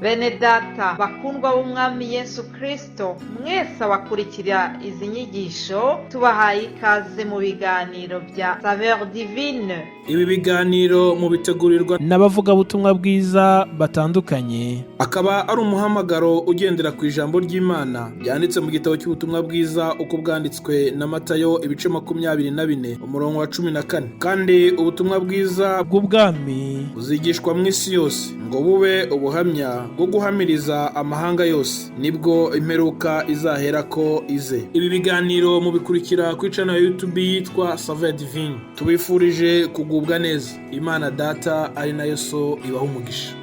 Bene data bakundwa b'umwami Yesu Kristo, mwese abakurikira izi nyigisho tubahaye ikaze mu biganiro bya Saveur Divine. Ibi biganiro mu bitegurirwa n'abavugabutumwa bwiza batandukanye, akaba ari umuhamagaro ugendera ku ijambo ry'Imana byanditse mu gitabo cy'ubutumwa bwiza uko bwanditswe na Matayo ibice 24 umurongo wa 14. Kandi ubutumwa bwiza bw'ubwami buzigishwa mu isi yose ngo bube ubuhamya bwo guhamiriza amahanga yose, nibwo imperuka izahera ko ize. Ibi biganiro mubikurikira ku channel ya YouTube yitwa Saveur Divine. Tubifurije kugubwa neza. Imana Data ari nayo So ibaha umugisha.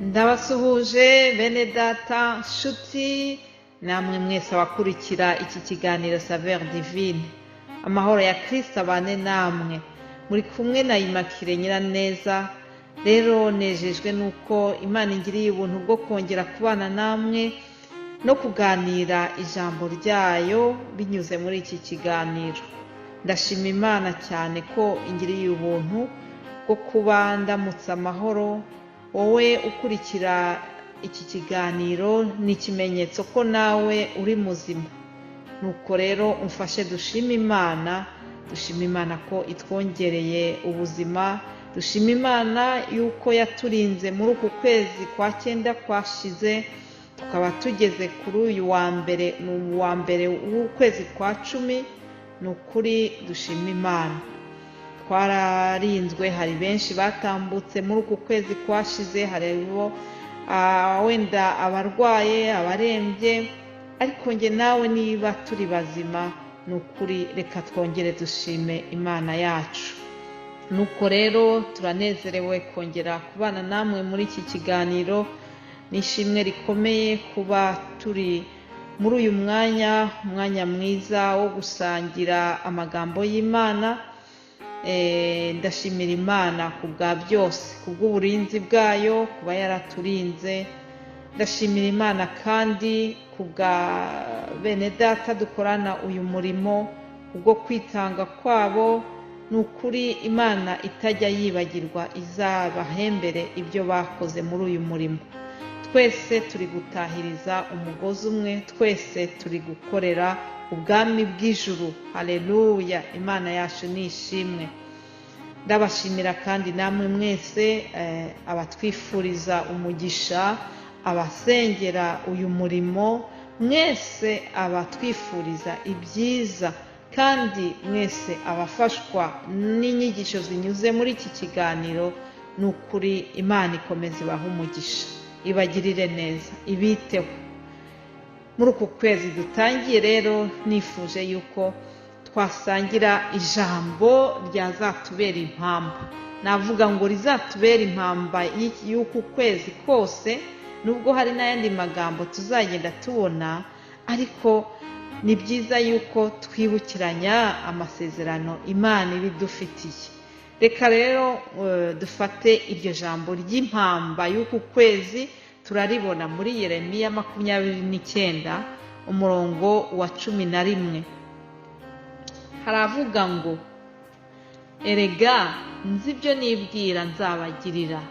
Ndabasuhuje bene data, nshuti namwe mwese abakurikira iki kiganiro Saveur Divine. Amahoro ya Kristo abane namwe. Muri kumwe na Immaculée Nyiraneza. Rero nejejwe nuko Imana ingiriye ubuntu bwo kongera kubana namwe no kuganira ijambo ryayo binyuze muri iki kiganiro. Ndashima Imana cyane ko ingiriye ubuntu bwo kuba ndamutse amahoro. Wowe ukurikira iki kiganiro ni ikimenyetso ko nawe uri muzima. Nuko rero umfashe dushima Imana ko itwongereye ubuzima. Dushima Imana yuko yaturinze muri uku kwezi kwa 9 kwashize, tukaba tugeze kuri uyu wa mbere w'ukwezi kwa 10. Nukuri dushima Imana. Twararinzwe, hari benshi batambutse muri uku kwezi kwashize, hariho wenda abarwaye, abarembye, ariko nge nawe niba turi bazima, nukuri reka twongere dushime Imana yacu. Nuko rero turanezerewe kongera kubana namwe muri iki kiganiro. Nishimwe rikomeye kuba turi muri uyu mwanya mwiza wo gusangira amagambo y'Imana. Ndashimira Imana kubwa byose, kubw'uburinzi bwayo, kuba yaraturinze. Ndashimira Imana kandi kubwa bene data dukorana uyu murimo, ubwo kwitanga kwabo. Nukuri Imana itajya yibagirwa, izabahembere ibyo bakoze muri uyu murimo. Twese turi gutahiriza umugozi umwe, twese turi gukorera ubwami bw'ijuru. Haleluya, Imana yacu nishimwe. Ndabashimira kandi namwe mwese abatwifuriza umugisha, abasengera uyu murimo, mwese abatwifuriza ibyiza, kandi mwese abafashwa n'inyigisho zinyuze muri iki kiganiro. Nukuri Imana ikomeze ibahe umugisha, ibagirire neza, ibiteho. Muri uku kwezi dutangiye rero, nifuje yuko twasangira ijambo ryazatubera impamba. Navuga ngo rizatubera impamba y'uku kwezi kose, nubwo hari n'ayandi magambo tuzagenda tubona, ariko ni byiza yuko twibukiranya amasezerano Imana ibidufitiye. Reka rero dufate iryo jambo ry'impamba y'uku kwezi. Turaribona muri Yeremiya 29 umurongo wa 11. Haravuga ngo, erega nzi ibyo nibwira nzabagirira,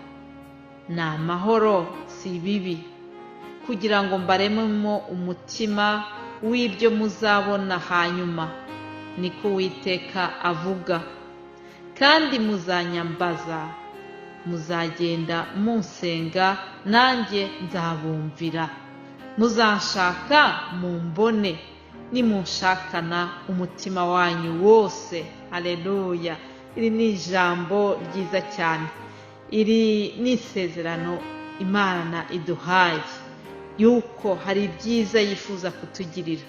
ni amahoro si bibi, kugira ngo mbarememo umutima w'ibyo muzabona hanyuma, niko Uwiteka avuga. Kandi muzanyambaza, muzagenda munsenga, nanjye nzabumvira. Muzanshaka mumbone, nimunshakana umutima wanyu wose. Haleluya. Iri ni ijambo ryiza cyane. Iri ni isezerano Imana iduhaye yuko hari ibyiza yifuza kutugirira.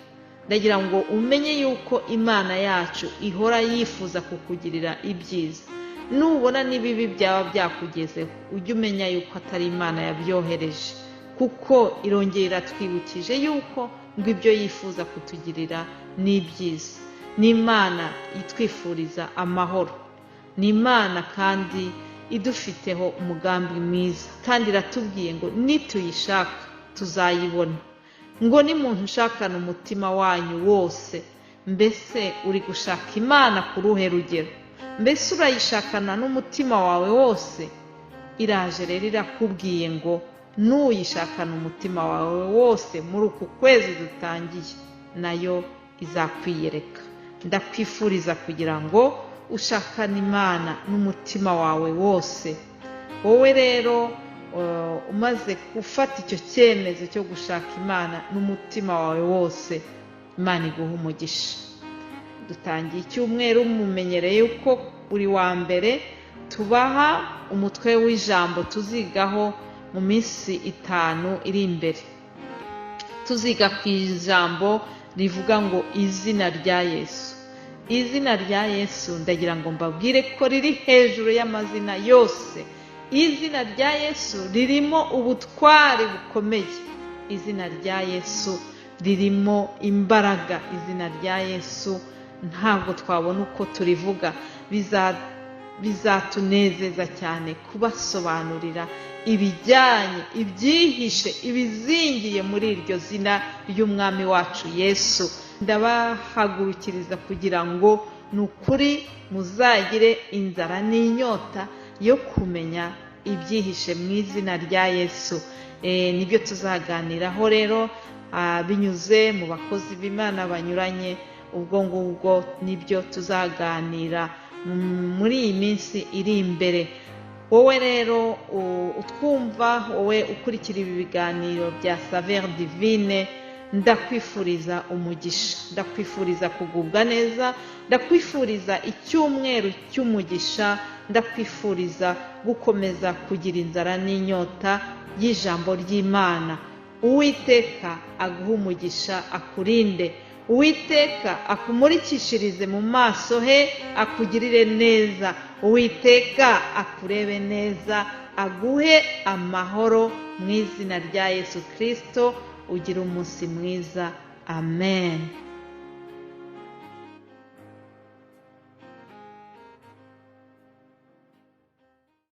Ndagira ngo umenye yuko Imana yacu ihora yifuza kukugirira ibyiza. Nubona n'ibibi byaba byakugezeho, ujye umenya yuko atari Imana yabyohereje, kuko irongera twibukije yuko ngo ibyo yifuza kutugirira ni ibyiza. Ni Imana itwifuriza amahoro. Ni Imana kandi idufiteho umugambi mwiza, kandi iratubwiye ngo nituyishaka tuzayibona. Ngo ni muntu ushakana umutima wanyu wose, mbese uri gushaka imana ku ruhe rugero? Mbese urayishakana n'umutima wawe wose? Iraje rero irakubwiye ngo nuyishakana umutima wawe wose muri uku kwezi dutangiye, nayo izakwiyereka. Ndakwifuriza kugira ngo ushakane imana n'umutima wawe wose. Wowe rero umaze gufata icyo cyemezo cyo gushaka imana n'umutima wawe wose, imana iguha umugisha. Dutangiye icyumweru, mumenyereye uko buri wa mbere tubaha umutwe w'ijambo tuzigaho mu minsi 5 iri imbere. Tuziga ku ijambo rivuga ngo izina rya Yesu. Izina rya Yesu ndagira ngo mbabwire ko riri hejuru y'amazina yose. Izina rya Yesu ririmo ubutwari bukomeye. Izina rya Yesu ririmo imbaraga. Izina rya Yesu ntabwo twabona uko turivuga. Bizatunezeza cyane kubasobanurira ibijyanye, ibyihishe, ibizingiye muri iryo zina ry'umwami wacu Yesu. Ndabahagurukiriza kugira ngo nukuri muzagire inzara n'inyota yo kumenya ibyihishe mu izina rya Yesu. Nibyo tuzaganiraho rero binyuze mu bakozi b'Imana banyuranye. Ubwo ngubwo nibyo tuzaganira muri iyi minsi iri imbere. Wowe rero utwumva, wowe ukurikira ibi biganiro bya Saveur Divine, ndakwifuriza umugisha, ndakwifuriza kugubwa neza, ndakwifuriza icyumweru cy'umugisha, ndakwifuriza gukomeza kugira inzara n'inyota y'ijambo ry'Imana. Uwiteka aguhe umugisha, akurinde. Uwiteka akumurikishirize mu maso he, akugirire neza. Uwiteka akurebe neza, aguhe amahoro mu izina rya Yesu Kristo. Ugira umunsi mwiza. Amen.